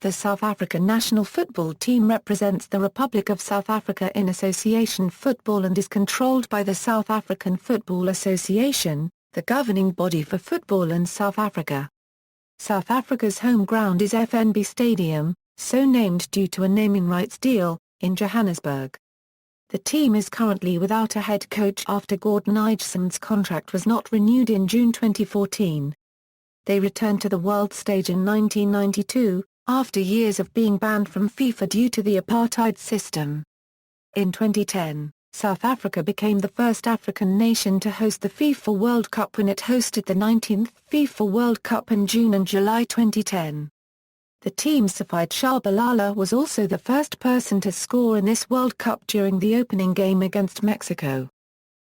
the South African national football team represents the Republic of South Africa in association football and is controlled by the South African Football Association, the governing body for football in South Africa. South Africa's home ground is FNB Stadium, so named due to a naming rights deal, in Johannesburg. The team is currently without a head coach after Gordon Igesund's contract was not renewed in June 2014. They returned to the world stage in 1992, after years of being banned from FIFA due to the apartheid system. In 2010, South Africa became the first African nation to host the FIFA World Cup when it hosted the 19th FIFA World Cup in June and July 2010. The team's Siphiwe Tshabalala was also the first person to score in this World Cup during the opening game against Mexico.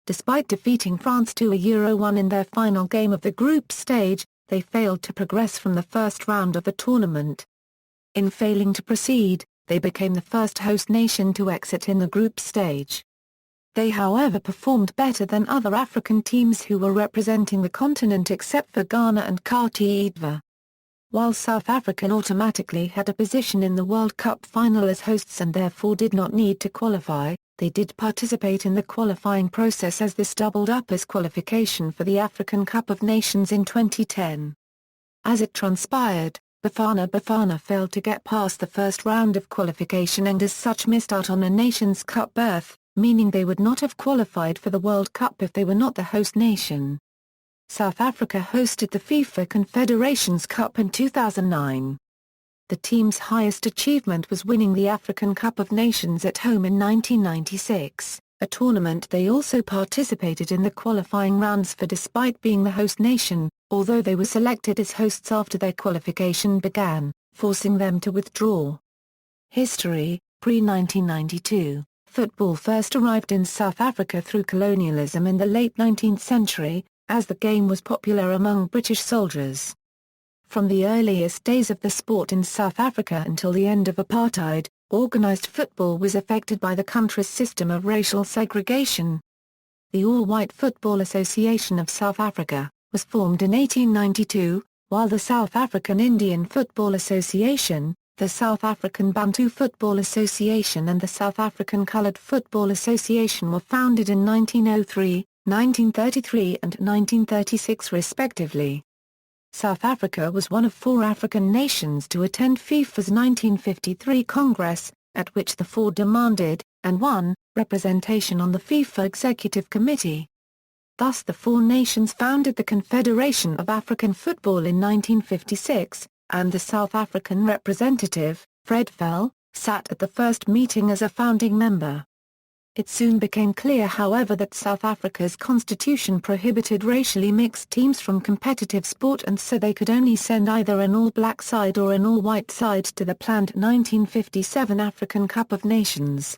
Despite defeating France 2-1 in their final game of the group stage, they failed to progress from the first round of the tournament. In failing to proceed, they became the first host nation to exit in the group stage. They however performed better than other African teams who were representing the continent except for Ghana and Côte. While South Africa automatically had a position in the World Cup final as hosts and therefore did not need to qualify, they did participate in the qualifying process as this doubled up as qualification for the African Cup of Nations in 2010. As it transpired, Bafana Bafana failed to get past the first round of qualification and as such missed out on a Nations Cup berth, meaning they would not have qualified for the World Cup if they were not the host nation. South Africa hosted the FIFA Confederations Cup in 2009. The team's highest achievement was winning the African Cup of Nations at home in 1996, a tournament they also participated in the qualifying rounds for despite being the host nation, although they were selected as hosts after their qualification began, forcing them to withdraw. History: pre-1992, football first arrived in South Africa through colonialism in the late 19th century, as the game was popular among British soldiers. From the earliest days of the sport in South Africa until the end of apartheid, organised football was affected by the country's system of racial segregation. The All-White Football Association of South Africa was formed in 1892, while the South African Indian Football Association, the South African Bantu Football Association and the South African Coloured Football Association were founded in 1903, 1933 and 1936 respectively. South Africa was one of 4 African nations to attend FIFA's 1953 Congress, at which the 4 demanded, and won, representation on the FIFA Executive Committee. Thus the 4 nations founded the Confederation of African Football in 1956, and the South African representative, Fred Fell, sat at the first meeting as a founding member. It soon became clear however that South Africa's constitution prohibited racially mixed teams from competitive sport and so they could only send either an all-black side or an all-white side to the planned 1957 African Cup of Nations.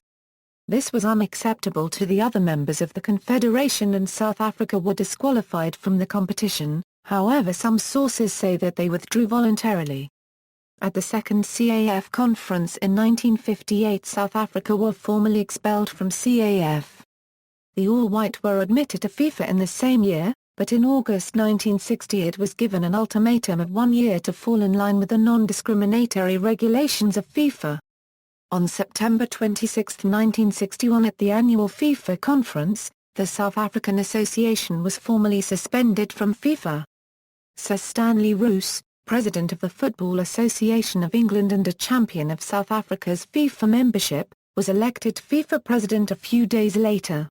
This was unacceptable to the other members of the Confederation and South Africa were disqualified from the competition, however some sources say that they withdrew voluntarily. At the second CAF conference in 1958 South Africa were formally expelled from CAF. The All-White were admitted to FIFA in the same year, but in August 1960 it was given an ultimatum of 1 year to fall in line with the non-discriminatory regulations of FIFA. On September 26, 1961 at the annual FIFA conference, the South African Association was formally suspended from FIFA. Sir Stanley Roos, President of the Football Association of England and a champion of South Africa's FIFA membership, was elected FIFA president a few days later.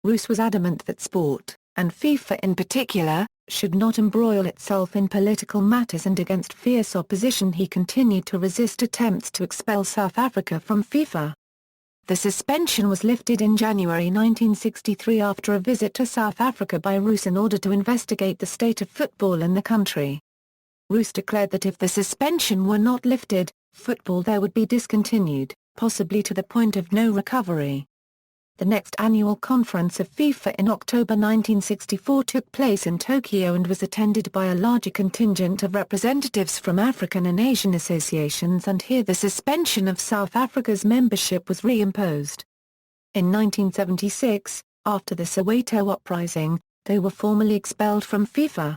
Roos was adamant that sport, and FIFA in particular, should not embroil itself in political matters and against fierce opposition he continued to resist attempts to expel South Africa from FIFA. The suspension was lifted in January 1963 after a visit to South Africa by Roos in order to investigate the state of football in the country. Roos declared that if the suspension were not lifted, football there would be discontinued, possibly to the point of no recovery. The next annual conference of FIFA in October 1964 took place in Tokyo and was attended by a larger contingent of representatives from African and Asian associations and here the suspension of South Africa's membership was reimposed. In 1976, after the Soweto uprising, they were formally expelled from FIFA.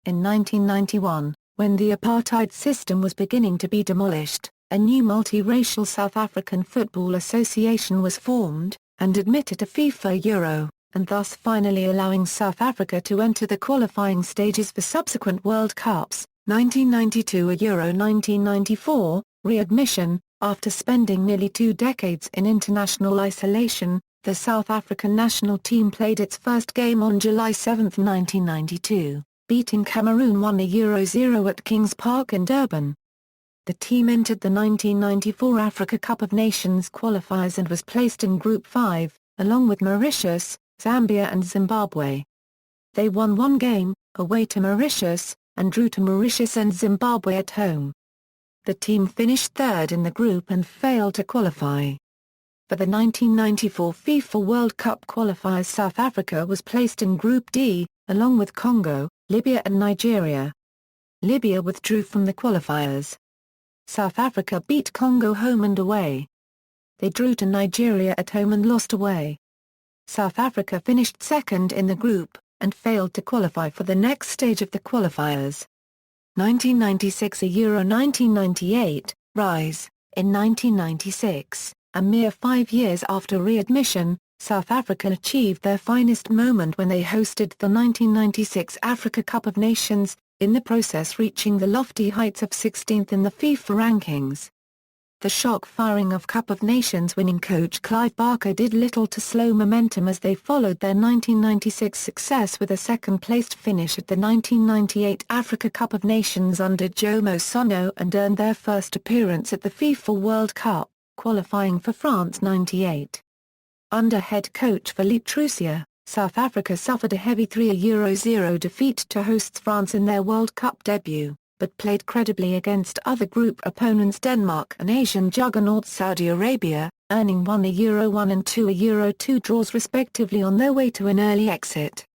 In 1991, When the apartheid system was beginning to be demolished, a new multiracial South African Football Association was formed, and admitted to FIFA Euro, and thus finally allowing South Africa to enter the qualifying stages for subsequent World Cups, 1992 and Euro 1994, readmission. After spending nearly 2 decades in international isolation, the South African national team played its first game on July 7, 1992, beating Cameroon 1-0 at Kings Park in Durban. The team entered the 1994 Africa Cup of Nations qualifiers and was placed in Group 5, along with Mauritius, Zambia and Zimbabwe. They won 1 game, away to Mauritius, and drew to Mauritius and Zimbabwe at home. The team finished third in the group and failed to qualify. For the 1994 FIFA World Cup qualifiers, South Africa was placed in Group D, along with Congo, Libya and Nigeria. Libya withdrew from the qualifiers. South Africa beat Congo home and away. They drew to Nigeria at home and lost away. South Africa finished second in the group, and failed to qualify for the next stage of the qualifiers. 1996 and Euro 1998, rise. In 1996, a mere 5 years after readmission, South Africa achieved their finest moment when they hosted the 1996 Africa Cup of Nations, in the process reaching the lofty heights of 16th in the FIFA rankings. The shock firing of Cup of Nations winning coach Clive Barker did little to slow momentum as they followed their 1996 success with a second-placed finish at the 1998 Africa Cup of Nations under Jomo Sono and earned their first appearance at the FIFA World Cup, qualifying for France '98. Under head coach Philippe Troussier, South Africa suffered a heavy 3-0 defeat to hosts France in their World Cup debut, but played credibly against other group opponents Denmark and Asian juggernaut Saudi Arabia, earning 1-1 and 2-2 draws respectively on their way to an early exit.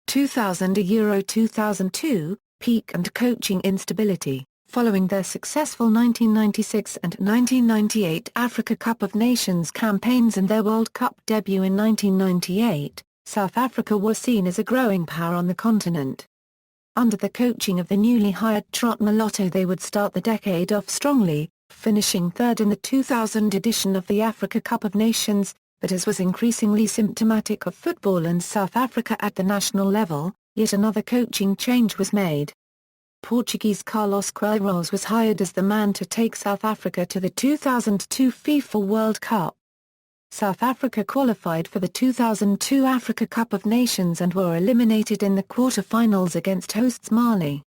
2000 Euro 2002, peak and coaching instability. Following their successful 1996 and 1998 Africa Cup of Nations campaigns and their World Cup debut in 1998, South Africa was seen as a growing power on the continent. Under the coaching of the newly hired Trot Malotto, they would start the decade off strongly, finishing third in the 2000 edition of the Africa Cup of Nations, but as was increasingly symptomatic of football and South Africa at the national level, yet another coaching change was made. Portuguese Carlos Queiroz was hired as the man to take South Africa to the 2002 FIFA World Cup. South Africa qualified for the 2002 Africa Cup of Nations and were eliminated in the quarter-finals against hosts Mali.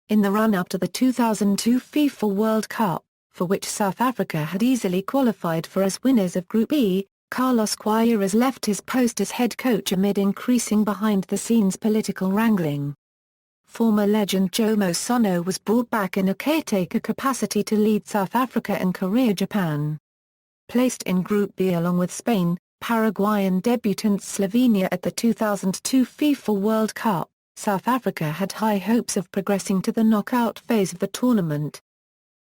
In the run-up to the 2002 FIFA World Cup, for which South Africa had easily qualified for as winners of Group E, Carlos Queiroz left his post as head coach amid increasing behind-the-scenes political wrangling. Former legend Jomo Sono was brought back in a caretaker capacity to lead South Africa and Korea Japan. Placed in Group B along with Spain, Paraguay and debutants Slovenia at the 2002 FIFA World Cup, South Africa had high hopes of progressing to the knockout phase of the tournament.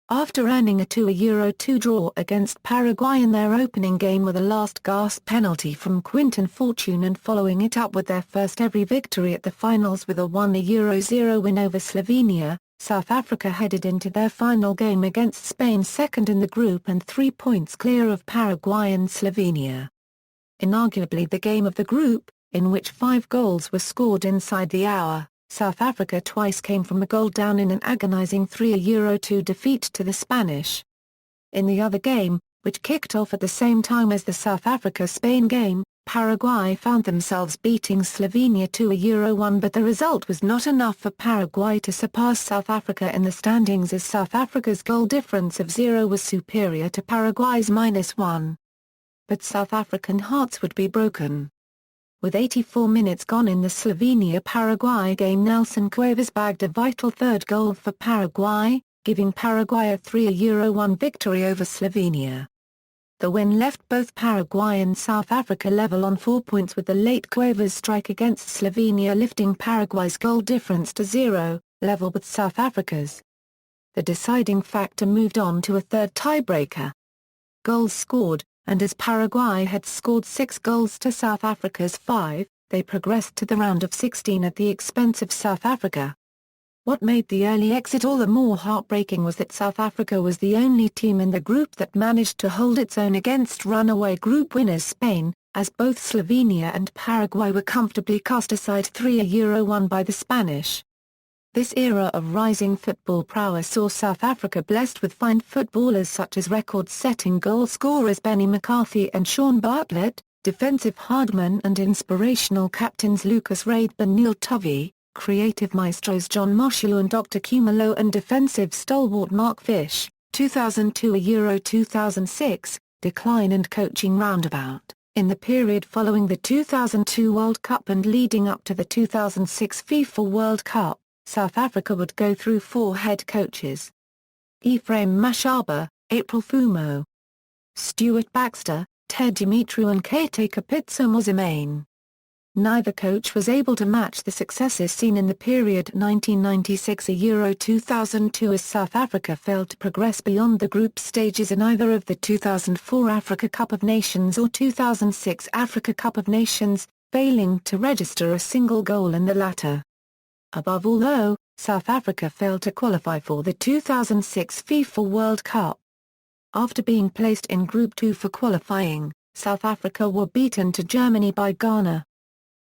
After earning a 2-2 draw against Paraguay in their opening game with a last-gasp penalty from Quinton Fortune and following it up with their first ever victory at the finals with a 1-0 win over Slovenia, South Africa headed into their final game against Spain second in the group and 3 points clear of Paraguay and Slovenia. Inarguably the game of the group, in which 5 goals were scored inside the hour, South Africa twice came from a goal down in an agonizing 3-2 defeat to the Spanish. In the other game, which kicked off at the same time as the South Africa-Spain game, Paraguay found themselves beating Slovenia 2-1, but the result was not enough for Paraguay to surpass South Africa in the standings as South Africa's goal difference of 0 was superior to Paraguay's -1. But South African hearts would be broken. With 84 minutes gone in the Slovenia-Paraguay game, Nelson Queiroz bagged a vital third goal for Paraguay, giving Paraguay a 3-1 victory over Slovenia. The win left both Paraguay and South Africa level on 4 points, with the late Queiroz strike against Slovenia lifting Paraguay's goal difference to 0, level with South Africa's. The deciding factor moved on to a third tiebreaker. Goals scored, and as Paraguay had scored 6 goals to South Africa's 5, they progressed to the round of 16 at the expense of South Africa. What made the early exit all the more heartbreaking was that South Africa was the only team in the group that managed to hold its own against runaway group winners Spain, as both Slovenia and Paraguay were comfortably cast aside 3-1 by the Spanish. This era of rising football prowess saw South Africa blessed with fine footballers such as record-setting goal scorers Benny McCarthy and Sean Bartlett, defensive hardmen and inspirational captains Lucas Radebe and Neil Tovey, creative maestros John Moshilu and Dr. Khumalo and defensive stalwart Mark Fish. 2002 Euro 2006, decline and coaching roundabout. In the period following the 2002 World Cup and leading up to the 2006 FIFA World Cup, South Africa would go through 4 head coaches. Ephraim Mashaba, April Fumo, Stuart Baxter, Ted Dumitru and Kete Kapitso Mozimane. Neither coach was able to match the successes seen in the period 1996 Euro 2002 as South Africa failed to progress beyond the group stages in either of the 2004 Africa Cup of Nations or 2006 Africa Cup of Nations, failing to register a single goal in the latter. Above all though, South Africa failed to qualify for the 2006 FIFA World Cup. After being placed in Group 2 for qualifying, South Africa were beaten to Germany by Ghana.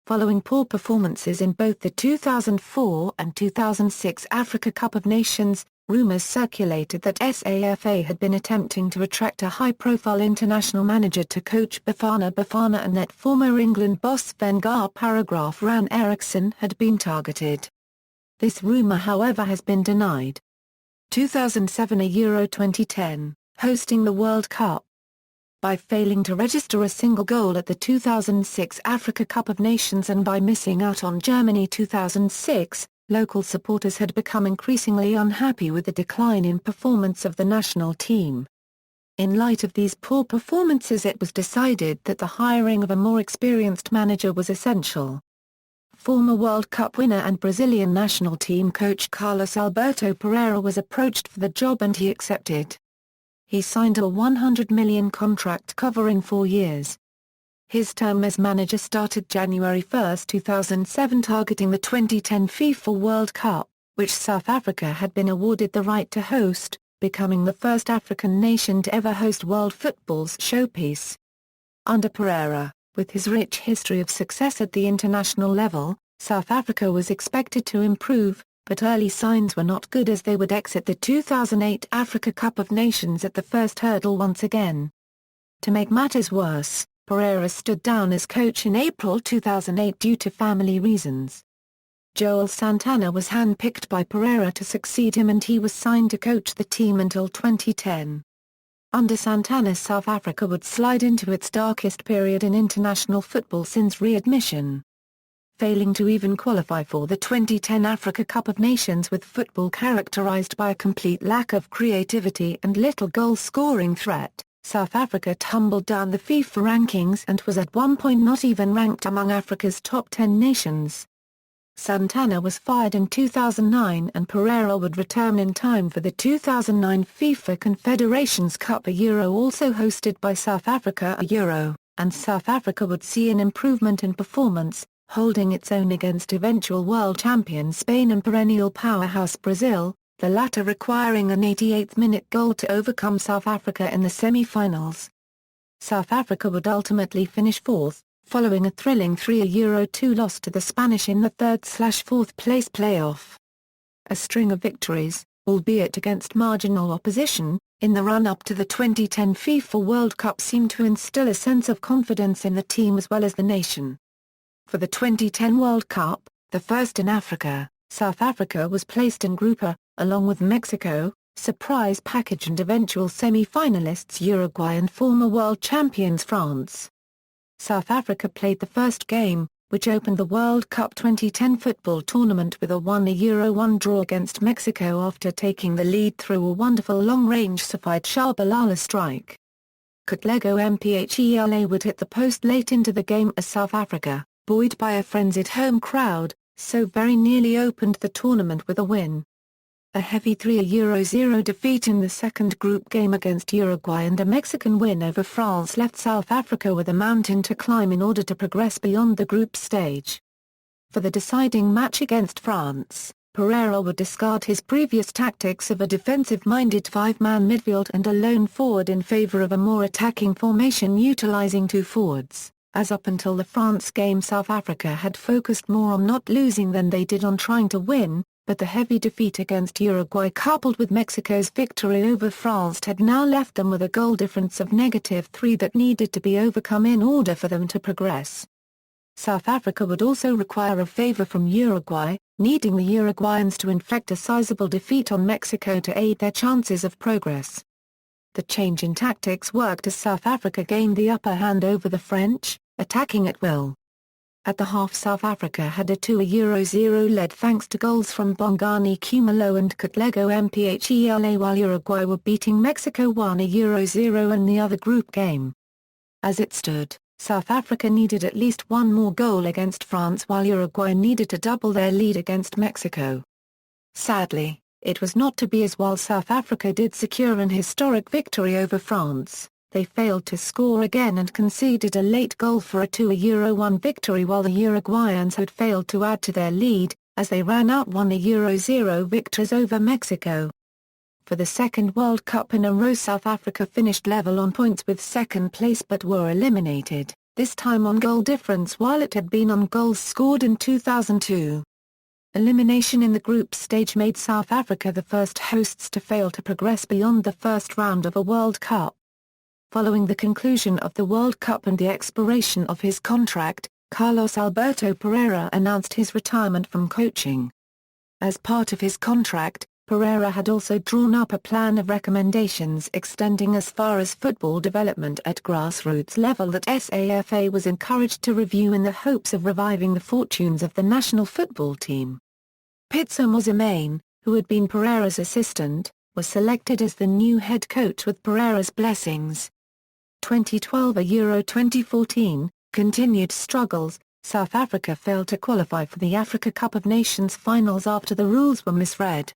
Following poor performances in both the 2004 and 2006 Africa Cup of Nations, rumours circulated that SAFA had been attempting to attract a high-profile international manager to coach Bafana Bafana and that former England boss Sven Paragraph Ran Eriksson had been targeted. This rumour however has been denied. 2007 Euro 2010, hosting the World Cup. By failing to register a single goal at the 2006 Africa Cup of Nations and by missing out on Germany 2006, local supporters had become increasingly unhappy with the decline in performance of the national team. In light of these poor performances, it was decided that the hiring of a more experienced manager was essential. Former World Cup winner and Brazilian national team coach Carlos Alberto Parreira was approached for the job and he accepted. He signed a $100 million contract covering 4 years. His term as manager started January 1, 2007, targeting the 2010 FIFA World Cup, which South Africa had been awarded the right to host, becoming the first African nation to ever host world football's showpiece. Under Parreira, with his rich history of success at the international level, South Africa was expected to improve, but early signs were not good as they would exit the 2008 Africa Cup of Nations at the first hurdle once again. To make matters worse, Parreira stood down as coach in April 2008 due to family reasons. Joel Santana was handpicked by Parreira to succeed him and he was signed to coach the team until 2010. Under Santana, South Africa would slide into its darkest period in international football since readmission. Failing to even qualify for the 2010 Africa Cup of Nations with football characterized by a complete lack of creativity and little goal-scoring threat, South Africa tumbled down the FIFA rankings and was at one point not even ranked among Africa's top 10 nations. Santana was fired in 2009 and Parreira would return in time for the 2009 FIFA Confederations Cup, a Euro also hosted by South Africa, and South Africa would see an improvement in performance, holding its own against eventual world champion Spain and perennial powerhouse Brazil, the latter requiring an 88th-minute goal to overcome South Africa in the semi-finals. South Africa would ultimately finish fourth, following a thrilling 3-2 loss to the Spanish in the third/fourth place playoff. A string of victories, albeit against marginal opposition, in the run-up to the 2010 FIFA World Cup seemed to instill a sense of confidence in the team as well as the nation. For the 2010 World Cup, the first in Africa, South Africa was placed in Group A, along with Mexico, surprise package and eventual semi-finalists Uruguay and former world champions France. South Africa played the first game, which opened the World Cup 2010 football tournament with a 1-1 draw against Mexico after taking the lead through a wonderful long-range Siphiwe Tshabalala strike. Katlego Mphela would hit the post late into the game as South Africa, buoyed by a frenzied home crowd, so very nearly opened the tournament with a win. A heavy 3-0 defeat in the second group game against Uruguay and a Mexican win over France left South Africa with a mountain to climb in order to progress beyond the group stage. For the deciding match against France, Parreira would discard his previous tactics of a defensive-minded five-man midfield and a lone forward in favour of a more attacking formation utilising two forwards, as up until the France game South Africa had focused more on not losing than they did on trying to win, but the heavy defeat against Uruguay coupled with Mexico's victory over France had now left them with a goal difference of -3 that needed to be overcome in order for them to progress. South Africa would also require a favour from Uruguay, needing the Uruguayans to inflict a sizable defeat on Mexico to aid their chances of progress. The change in tactics worked as South Africa gained the upper hand over the French, attacking at will. At the half South Africa had a 2-0 lead thanks to goals from Bongani Khumalo and Katlego Mphela, while Uruguay were beating Mexico 1-0 in the other group game. As it stood, South Africa needed at least one more goal against France while Uruguay needed to double their lead against Mexico. Sadly, it was not to be as while South Africa did secure an historic victory over France. They failed to score again and conceded a late goal for a 2-1 victory while the Uruguayans had failed to add to their lead, as they ran out 1-0 victors over Mexico. For the second World Cup in a row South Africa finished level on points with second place but were eliminated, this time on goal difference while it had been on goals scored in 2002. Elimination in the group stage made South Africa the first hosts to fail to progress beyond the first round of a World Cup. Following the conclusion of the World Cup and the expiration of his contract, Carlos Alberto Parreira announced his retirement from coaching. As part of his contract, Parreira had also drawn up a plan of recommendations extending as far as football development at grassroots level that SAFA was encouraged to review in the hopes of reviving the fortunes of the national football team. Pitso Mosimane, who had been Parreira's assistant, was selected as the new head coach with Parreira's blessings. 2012 Euro 2014, continued struggles. South Africa failed to qualify for the Africa Cup of Nations finals after the rules were misread.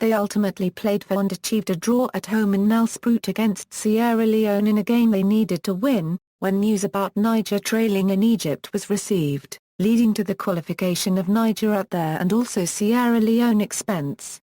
They ultimately played for and achieved a draw at home in Nelspruit against Sierra Leone in a game they needed to win, when news about Niger trailing in Egypt was received, leading to the qualification of Niger at their and also Sierra Leone expense.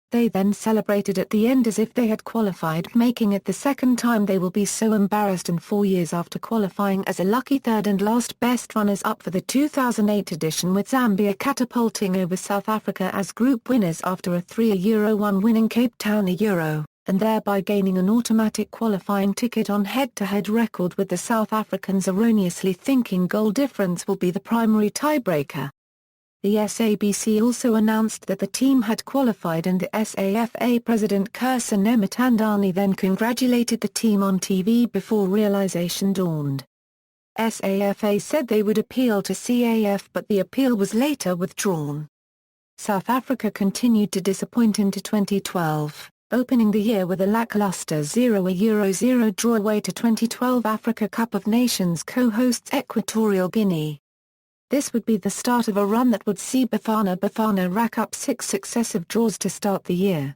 They then celebrated at the end as if they had qualified, making it the second time they will be so embarrassed in 4 years after qualifying as a lucky third and last best runners-up for the 2008 edition, with Zambia catapulting over South Africa as group winners after a 3-1 win in Cape Town Euro, and thereby gaining an automatic qualifying ticket on head-to-head record, with the South Africans erroneously thinking goal difference will be the primary tiebreaker. The SABC also announced that the team had qualified, and the SAFA president Cursor Nomatandani then congratulated the team on TV before realization dawned. SAFA said they would appeal to CAF, but the appeal was later withdrawn. South Africa continued to disappoint into 2012, opening the year with a lackluster 0-0 draw away to 2012 Africa Cup of Nations co-hosts Equatorial Guinea. This would be the start of a run that would see Bafana Bafana rack up 6 successive draws to start the year.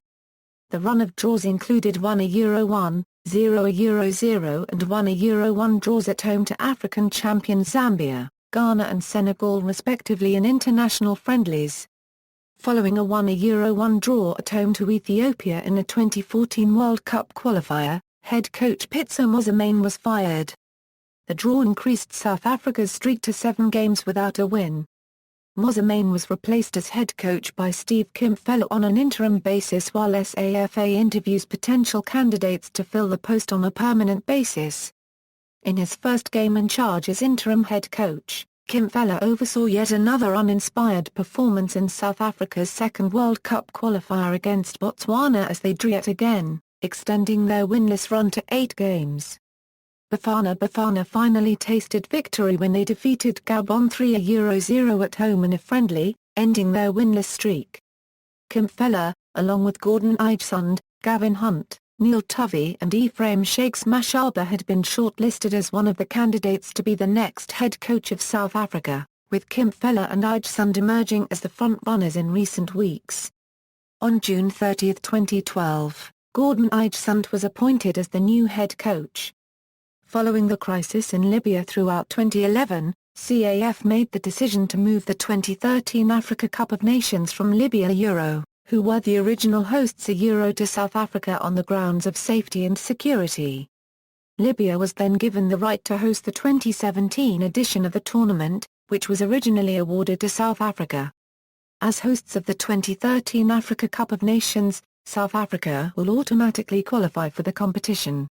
The run of draws included 1-1, 0-0 and 1-1 draws at home to African champions Zambia, Ghana and Senegal respectively in international friendlies. Following a 1-1 draw at home to Ethiopia in a 2014 World Cup qualifier, head coach Pitso Mosimane was fired. The draw increased South Africa's streak to 7 games without a win. Mosimane was replaced as head coach by Steve Kimpfele on an interim basis while SAFA interviews potential candidates to fill the post on a permanent basis. In his first game in charge as interim head coach, Kimpfele oversaw yet another uninspired performance in South Africa's second World Cup qualifier against Botswana as they drew yet again, extending their winless run to 8 games. Bafana Bafana finally tasted victory when they defeated Gabon 3-0 at home in a friendly, ending their winless streak. Kimpfele, along with Gordon Igesund, Gavin Hunt, Neil Tovey and Ephraim Shakes Mashaba, had been shortlisted as one of the candidates to be the next head coach of South Africa, with Kimpfele and Igesund emerging as the front-runners in recent weeks. On June 30, 2012, Gordon Igesund was appointed as the new head coach. Following the crisis in Libya throughout 2011, CAF made the decision to move the 2013 Africa Cup of Nations from Libya, who were the original hosts, to South Africa on the grounds of safety and security. Libya was then given the right to host the 2017 edition of the tournament, which was originally awarded to South Africa. As hosts of the 2013 Africa Cup of Nations, South Africa will automatically qualify for the competition.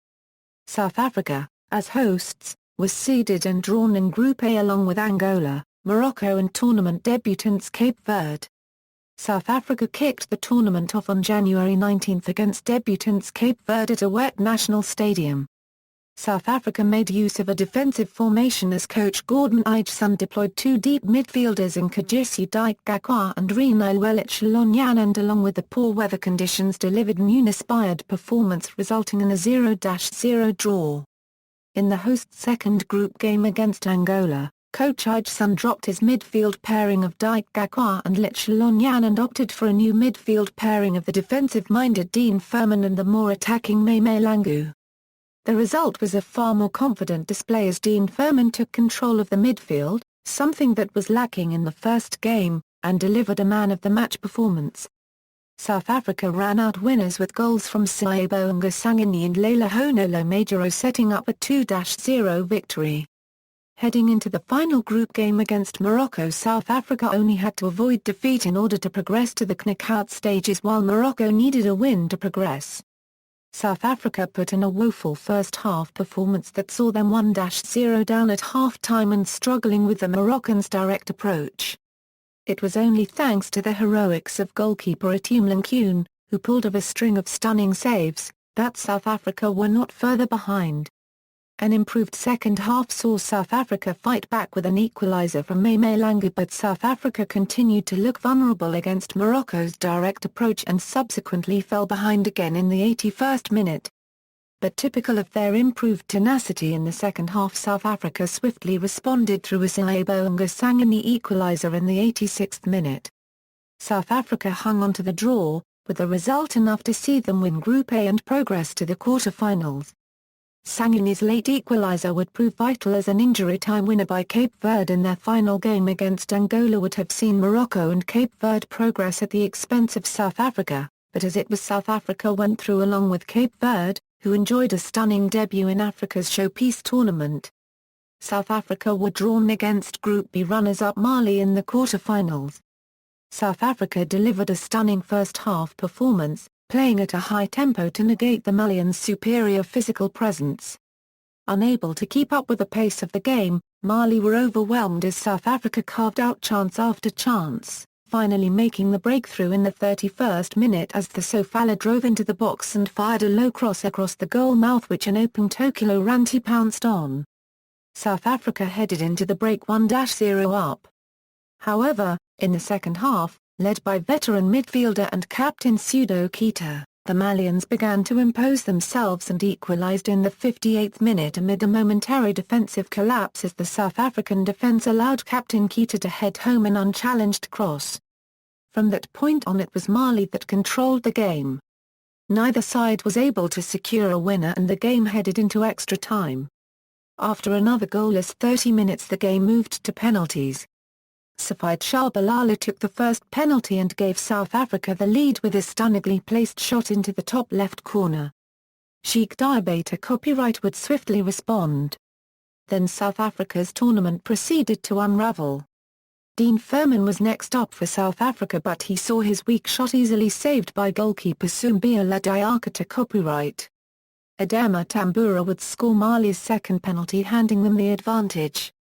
South Africa, as hosts, was seeded and drawn in Group A along with Angola, Morocco and tournament debutants Cape Verde. South Africa kicked the tournament off on January 19 against debutants Cape Verde at a wet national stadium. South Africa made use of a defensive formation as coach Gordon Igesund deployed two deep midfielders in Kagiso Dike-Gakwa and Renilwe Hlonyana, and along with the poor weather conditions delivered an uninspired performance resulting in a 0-0 draw. In the host's second group game against Angola, coach Igesund dropped his midfield pairing of Dike-Gakwa and Hlonyana and opted for a new midfield pairing of the defensive-minded Dean Furman and the more attacking Mamelangu. The result was a far more confident display as Dean Furman took control of the midfield, something that was lacking in the first game, and delivered a man-of-the-match performance. South Africa ran out winners with goals from Siphiwe Tshabalala and Honolo Majoro, setting up a 2-0 victory. Heading into the final group game against Morocco, South Africa only had to avoid defeat in order to progress to the knockout stages, while Morocco needed a win to progress. South Africa put in a woeful first-half performance that saw them 1-0 down at half-time and struggling with the Moroccans' direct approach. It was only thanks to the heroics of goalkeeper Atumeleng Khune, who pulled off a string of stunning saves, that South Africa were not further behind. An improved second half saw South Africa fight back with an equaliser from Mamelangu, but South Africa continued to look vulnerable against Morocco's direct approach and subsequently fell behind again in the 81st minute. But typical of their improved tenacity in the second half, South Africa swiftly responded through a Siphiwe Tshabalala equaliser in the 86th minute. South Africa hung on to the draw, with the result enough to see them win Group A and progress to the quarter-finals. Tshabalala's late equaliser would prove vital, as an injury-time winner by Cape Verde in their final game against Angola would have seen Morocco and Cape Verde progress at the expense of South Africa, but as it was, South Africa went through along with Cape Verde, who enjoyed a stunning debut in Africa's showpiece tournament. South Africa were drawn against Group B runners-up Mali in the quarter-finals. South Africa delivered a stunning first-half performance, playing at a high tempo to negate the Malians' superior physical presence. Unable to keep up with the pace of the game, Mali were overwhelmed as South Africa carved out chance after chance, finally making the breakthrough in the 31st minute as the Sofala drove into the box and fired a low cross across the goal mouth, which an open Tokilo Ranti pounced on. South Africa headed into the break 1-0 up. However, in the second half, led by veteran midfielder and captain Sudo Keita, the Malians began to impose themselves and equalised in the 58th minute amid a momentary defensive collapse as the South African defence allowed captain Keita to head home an unchallenged cross. From that point on, it was Mali that controlled the game. Neither side was able to secure a winner and the game headed into extra time. After another goalless 30 minutes, the game moved to penalties. Siphiwe Tshabalala took the first penalty and gave South Africa the lead with a stunningly placed shot into the top left corner. Sheikh Diabate copyright would swiftly respond. Then South Africa's tournament proceeded to unravel. Dean Furman was next up for South Africa, but he saw his weak shot easily saved by goalkeeper Sumbia Diakate copyright. Adama Tambura would score Mali's second penalty, handing them the advantage.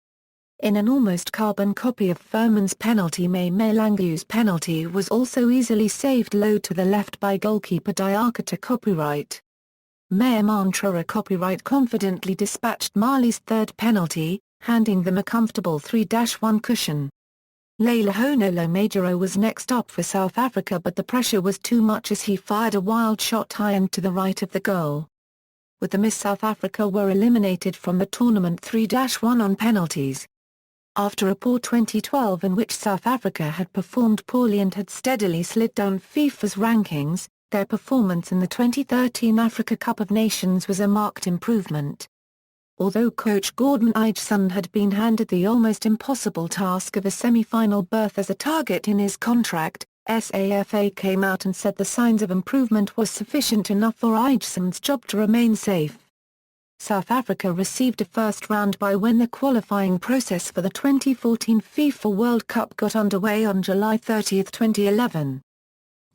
In an almost carbon copy of Furman's penalty, Mamelangu's penalty was also easily saved low to the left by goalkeeper Diakate copyright. Mantrara copyright confidently dispatched Mali's third penalty, handing them a comfortable 3-1 cushion. Honolo Majoro was next up for South Africa, but the pressure was too much as he fired a wild shot high and to the right of the goal. With the miss, South Africa were eliminated from the tournament 3-1 on penalties. After a poor 2012 in which South Africa had performed poorly and had steadily slid down FIFA's rankings, their performance in the 2013 Africa Cup of Nations was a marked improvement. Although coach Gordon Igesund had been handed the almost impossible task of a semi-final berth as a target in his contract, SAFA came out and said the signs of improvement were sufficient enough for Igesund's job to remain safe. South Africa received a first-round bye when the qualifying process for the 2014 FIFA World Cup got underway on July 30, 2011.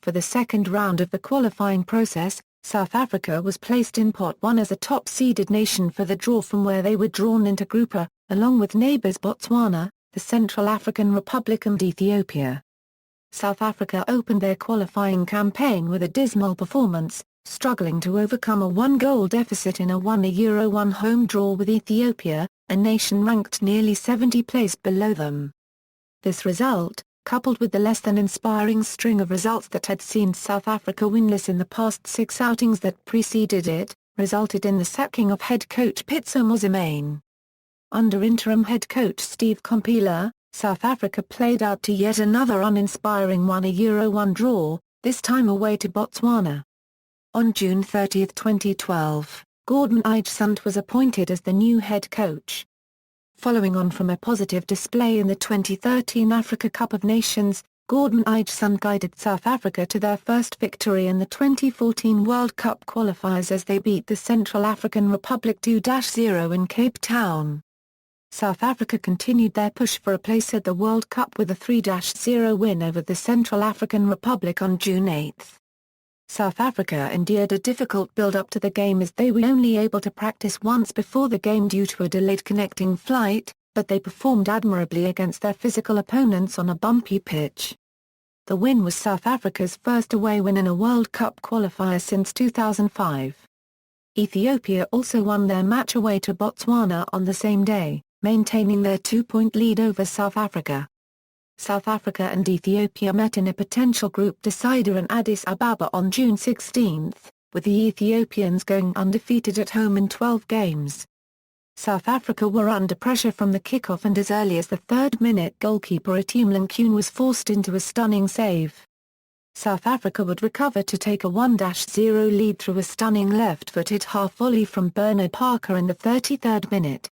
For the second round of the qualifying process, South Africa was placed in Pot 1 as a top-seeded nation for the draw from where they were drawn into Group A, along with neighbours Botswana, the Central African Republic and Ethiopia. South Africa opened their qualifying campaign with a dismal performance, struggling to overcome a one-goal deficit in a 1-1 home draw with Ethiopia, a nation ranked nearly 70 place below them. This result, coupled with the less than inspiring string of results that had seen South Africa winless in the past 6 outings that preceded it, resulted in the sacking of head coach Pitso Mosimane. Under interim head coach Steve Kompela, South Africa played out to yet another uninspiring 1-1 draw, this time away to Botswana. On June 30, 2012, Gordon Igesund was appointed as the new head coach. Following on from a positive display in the 2013 Africa Cup of Nations, Gordon Igesund guided South Africa to their first victory in the 2014 World Cup qualifiers as they beat the Central African Republic 2-0 in Cape Town. South Africa continued their push for a place at the World Cup with a 3-0 win over the Central African Republic on June 8. South Africa endured a difficult build-up to the game as they were only able to practice once before the game due to a delayed connecting flight, but they performed admirably against their physical opponents on a bumpy pitch. The win was South Africa's first away win in a World Cup qualifier since 2005. Ethiopia also won their match away to Botswana on the same day, maintaining their 2-point lead over South Africa. South Africa and Ethiopia met in a potential group decider in Addis Ababa on June 16, with the Ethiopians going undefeated at home in 12 games. South Africa were under pressure from the kickoff and as early as the 3rd minute goalkeeper Atim Lankune was forced into a stunning save. South Africa would recover to take a 1-0 lead through a stunning left-footed half volley from Bernard Parker in the 33rd minute.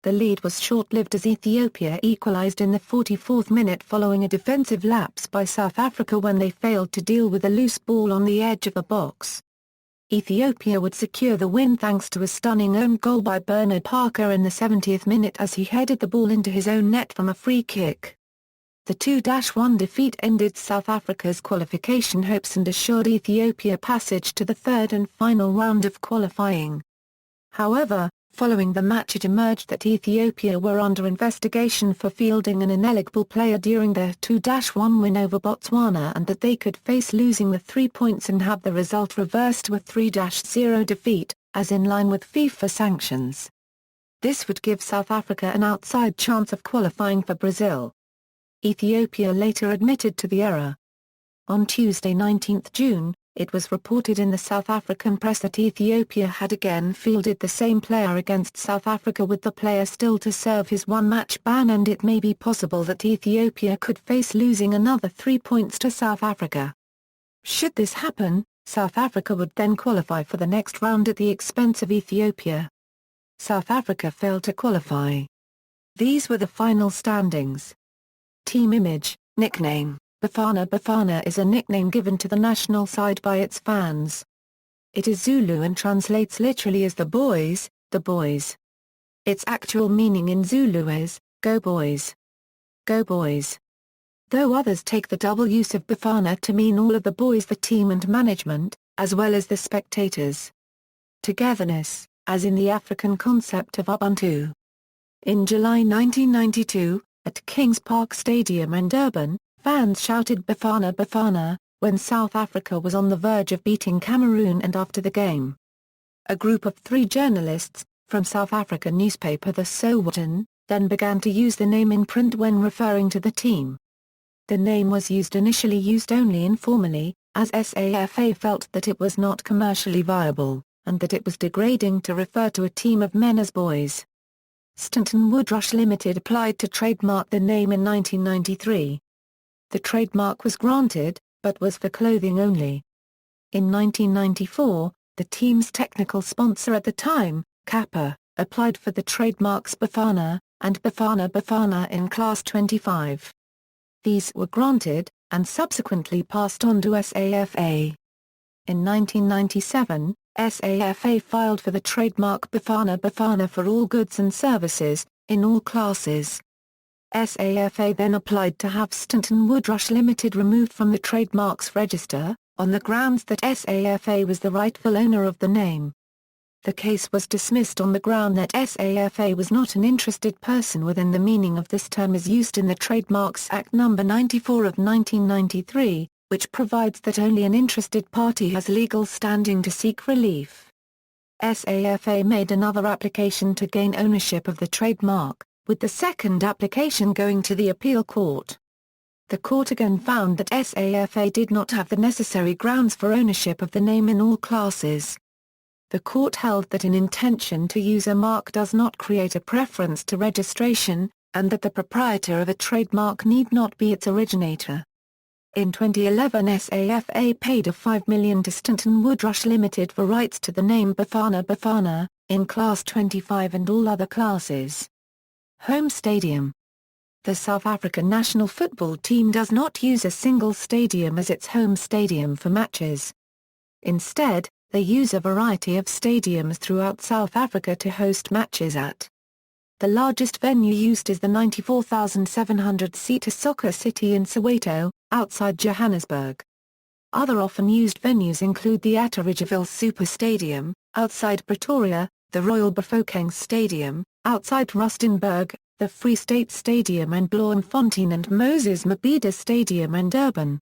The lead was short-lived as Ethiopia equalised in the 44th minute following a defensive lapse by South Africa when they failed to deal with a loose ball on the edge of the box. Ethiopia would secure the win thanks to a stunning own goal by Bernard Parker in the 70th minute as he headed the ball into his own net from a free kick. The 2-1 defeat ended South Africa's qualification hopes and assured Ethiopia passage to the third and final round of qualifying. However, following the match it emerged that Ethiopia were under investigation for fielding an ineligible player during their 2-1 win over Botswana and that they could face losing the 3 points and have the result reversed to a 3-0 defeat, as in line with FIFA sanctions. This would give South Africa an outside chance of qualifying for Brazil. Ethiopia later admitted to the error. On Tuesday 19 June, it was reported in the South African press that Ethiopia had again fielded the same player against South Africa with the player still to serve his one-match ban and it may be possible that Ethiopia could face losing another 3 points to South Africa. Should this happen, South Africa would then qualify for the next round at the expense of Ethiopia. South Africa failed to qualify. These were the final standings. Team image, nickname. Bafana Bafana is a nickname given to the national side by its fans. It is Zulu and translates literally as the boys, the boys. Its actual meaning in Zulu is, go boys. Go boys. Though others take the double use of Bafana to mean all of the boys, the team and management, as well as the spectators. Togetherness, as in the African concept of Ubuntu. In July 1992, at Kings Park Stadium in Durban, fans shouted Bafana Bafana, when South Africa was on the verge of beating Cameroon and after the game. A group of 3 journalists, from South African newspaper The Sowetan, then began to use the name in print when referring to the team. The name was initially used only informally, as SAFA felt that it was not commercially viable, and that it was degrading to refer to a team of men as boys. Stanton Woodrush Limited applied to trademark the name in 1993. The trademark was granted, but was for clothing only. In 1994, the team's technical sponsor at the time, Kappa, applied for the trademarks Bafana and Bafana Bafana in Class 25. These were granted, and subsequently passed on to SAFA. In 1997, SAFA filed for the trademark Bafana Bafana for all goods and services, in all classes. SAFA then applied to have Stanton Woodrush Limited removed from the trademarks register, on the grounds that SAFA was the rightful owner of the name. The case was dismissed on the ground that SAFA was not an interested person within the meaning of this term as used in the Trademarks Act No. 94 of 1993, which provides that only an interested party has legal standing to seek relief. SAFA made another application to gain ownership of the trademark, with the second application going to the appeal court. The court again found that SAFA did not have the necessary grounds for ownership of the name in all classes. The court held that an intention to use a mark does not create a preference to registration, and that the proprietor of a trademark need not be its originator. In 2011 SAFA paid a $5 million to Stanton Woodrush Limited for rights to the name Bafana Bafana, in Class 25 and all other classes. Home stadium. The South African national football team does not use a single stadium as its home stadium for matches. Instead, they use a variety of stadiums throughout South Africa to host matches at. The largest venue used is the 94,700-seat Soccer City in Soweto, outside Johannesburg. Other often used venues include the Atteridgeville Super Stadium, outside Pretoria, the Royal Bafokeng Stadium, outside Rustenburg, the Free State Stadium in Bloemfontein and Moses Mabhida Stadium in Durban.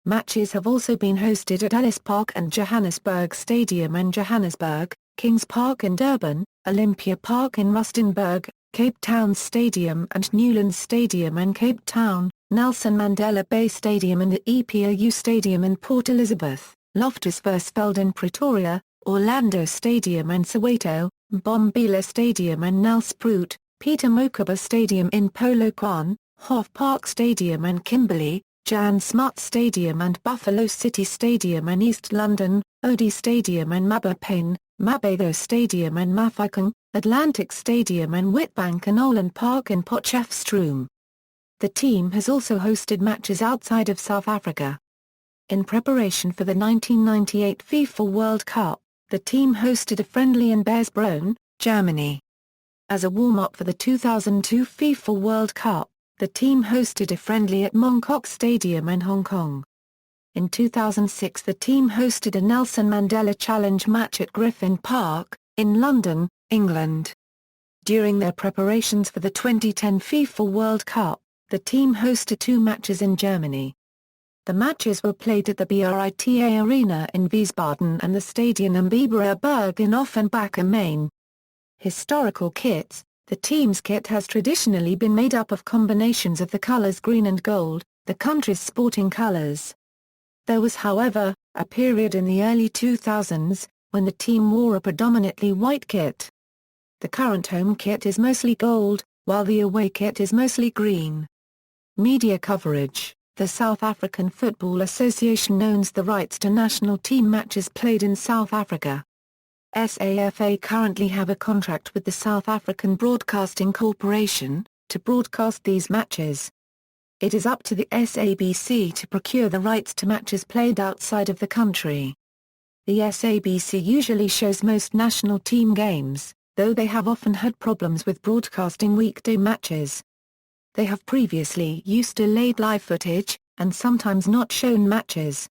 Matches have also been hosted at Ellis Park and Johannesburg Stadium in Johannesburg, Kings Park in Durban, Olympia Park in Rustenburg, Cape Town Stadium and Newlands Stadium in Cape Town, Nelson Mandela Bay Stadium and the EPOU Stadium in Port Elizabeth, Loftus Versfeld in Pretoria, Orlando Stadium in Soweto, Mbombela Stadium in Nelspruit, Peter Mokaba Stadium in Polokwane, Hoff Park Stadium in Kimberley, Jan Smuts Stadium and Buffalo City Stadium in East London, Odeon Stadium in Mabopane, Mabatho Stadium in Mafeking, Atlantic Stadium in Witbank and Olan Park in Potchefstroom. The team has also hosted matches outside of South Africa. In preparation for the 1998 FIFA World Cup, the team hosted a friendly in Baiersbronn, Germany. As a warm-up for the 2002 FIFA World Cup, the team hosted a friendly at Mongkok Stadium in Hong Kong. In 2006 the team hosted a Nelson Mandela Challenge match at Griffin Park, in London, England. During their preparations for the 2010 FIFA World Cup, the team hosted 2 matches in Germany. The matches were played at the BRITA Arena in Wiesbaden and the Stadion am Biberer Berg in Offenbach am Main. Historical kits. The team's kit has traditionally been made up of combinations of the colours green and gold, the country's sporting colours. There was however, a period in the early 2000s, when the team wore a predominantly white kit. The current home kit is mostly gold, while the away kit is mostly green. Media coverage. The South African Football Association owns the rights to national team matches played in South Africa. SAFA currently have a contract with the South African Broadcasting Corporation, to broadcast these matches. It is up to the SABC to procure the rights to matches played outside of the country. The SABC usually shows most national team games, though they have often had problems with broadcasting weekday matches. They have previously used delayed live footage, and sometimes not shown matches.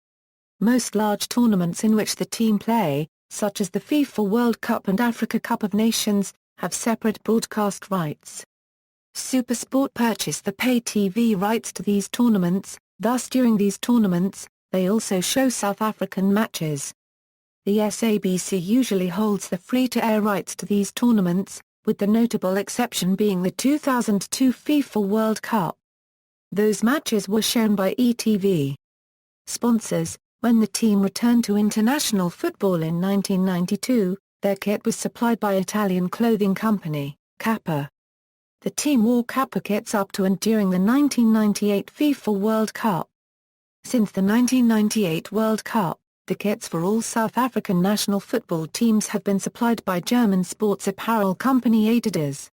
Most large tournaments in which the team play, such as the FIFA World Cup and Africa Cup of Nations, have separate broadcast rights. SuperSport purchase the pay TV rights to these tournaments, thus during these tournaments, they also show South African matches. The SABC usually holds the free-to-air rights to these tournaments, with the notable exception being the 2002 FIFA World Cup. Those matches were shown by ETV. Sponsors. When the team returned to international football in 1992, their kit was supplied by Italian clothing company, Kappa. The team wore Kappa kits up to and during the 1998 FIFA World Cup. Since the 1998 World Cup, The kits for all South African national football teams have been supplied by German sports apparel company Adidas.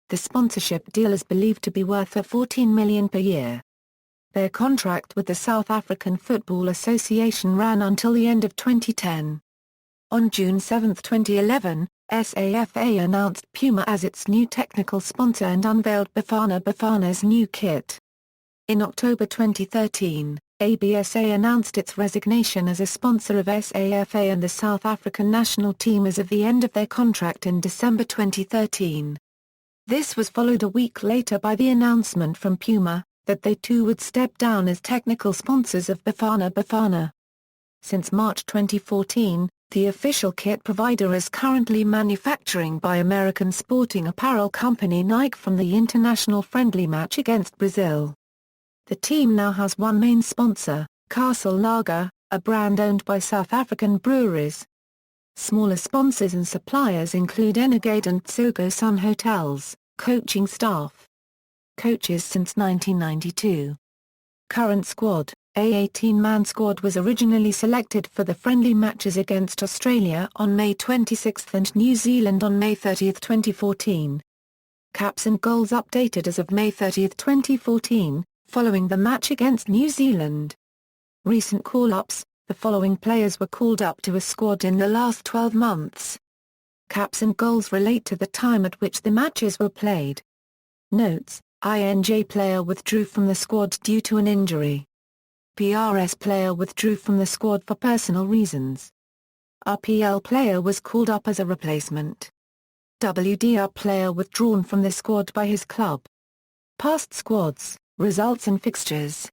The sponsorship deal is believed to be worth $14 million per year. Their contract with the South African Football Association ran until the end of 2010. On June 7, 2011, SAFA announced Puma as its new technical sponsor and unveiled Bafana Bafana's new kit. In October 2013, ABSA announced its resignation as a sponsor of SAFA and the South African national team as of the end of their contract in December 2013. This was followed a week later by the announcement from Puma that they too would step down as technical sponsors of Bafana Bafana. Since March 2014, the official kit provider is currently manufacturing by American sporting apparel company Nike from the international friendly match against Brazil. The team now has one main sponsor, Castle Lager, a brand owned by South African breweries. Smaller sponsors and suppliers include Energade and Tsogo Sun Hotels, coaching staff. Coaches since 1992. Current squad. A 18-man squad was originally selected for the friendly matches against Australia on May 26 and New Zealand on May 30, 2014. Caps and goals updated as of May 30, 2014. Following the match against New Zealand. Recent call-ups, the following players were called up to a squad in the last 12 months. Caps and goals relate to the time at which the matches were played. Notes: INJ player withdrew from the squad due to an injury. PRS player withdrew from the squad for personal reasons. RPL player was called up as a replacement. WDR player withdrawn from the squad by his club. Past squads. Results and fixtures.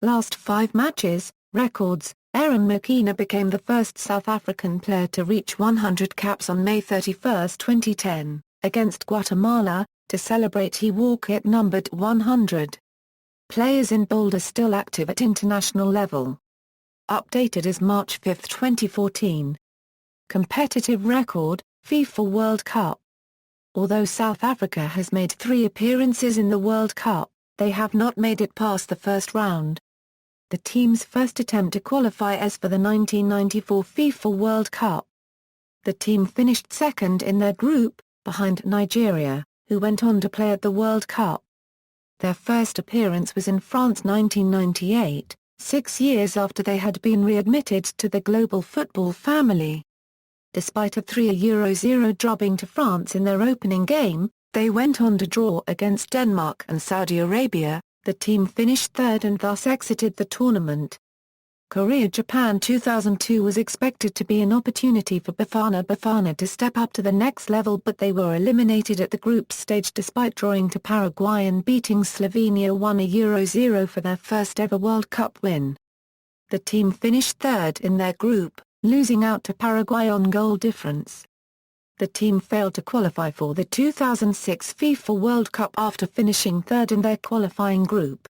Last 5 matches, records. Aaron Mokina became the first South African player to reach 100 caps on May 31, 2010, against Guatemala. To celebrate he wore kit numbered 100. Players in bold are still active at international level. Updated as March 5, 2014. Competitive record, FIFA World Cup. Although South Africa has made 3 appearances in the World Cup, they have not made it past the first round. The team's first attempt to qualify as for the 1994 FIFA World Cup. The team finished second in their group, behind Nigeria, who went on to play at the World Cup. Their first appearance was in France 1998, 6 years after they had been readmitted to the global football family. Despite a 3-0 drubbing to France in their opening game, they went on to draw against Denmark and Saudi Arabia. The team finished third and thus exited the tournament. Korea-Japan 2002 was expected to be an opportunity for Bafana Bafana to step up to the next level, but they were eliminated at the group stage despite drawing to Paraguay and beating Slovenia 1-0 for their first ever World Cup win. The team finished third in their group, losing out to Paraguay on goal difference. The team failed to qualify for the 2006 FIFA World Cup after finishing third in their qualifying group.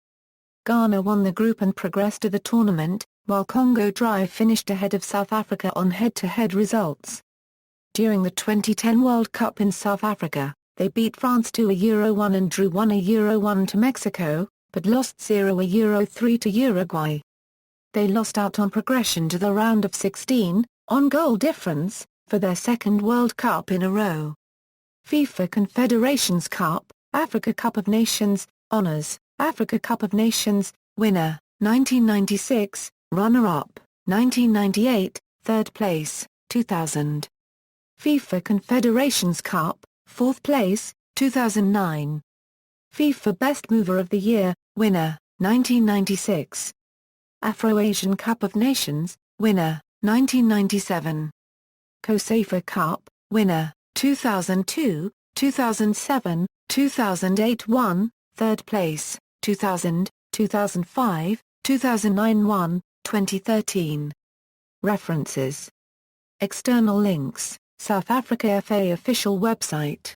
Ghana won the group and progressed to the tournament, while Congo Dry finished ahead of South Africa on head-to-head results. During the 2010 World Cup in South Africa, they beat France 2-1 and drew 1-1 to Mexico, but lost 0-3 to Uruguay. They lost out on progression to the round of 16, on goal difference, for their second World Cup in a row. FIFA Confederations Cup, Africa Cup of Nations, Honours, Africa Cup of Nations, winner, 1996, runner-up, 1998, third place, 2000. FIFA Confederations Cup, fourth place, 2009. FIFA Best Mover of the Year, winner, 1996. Afro-Asian Cup of Nations, winner, 1997. COSAFA Cup, winner, 2002, 2007, 2008 1, third place, 2000, 2005, 2009 1, 2013. References. External links, South Africa FA official website.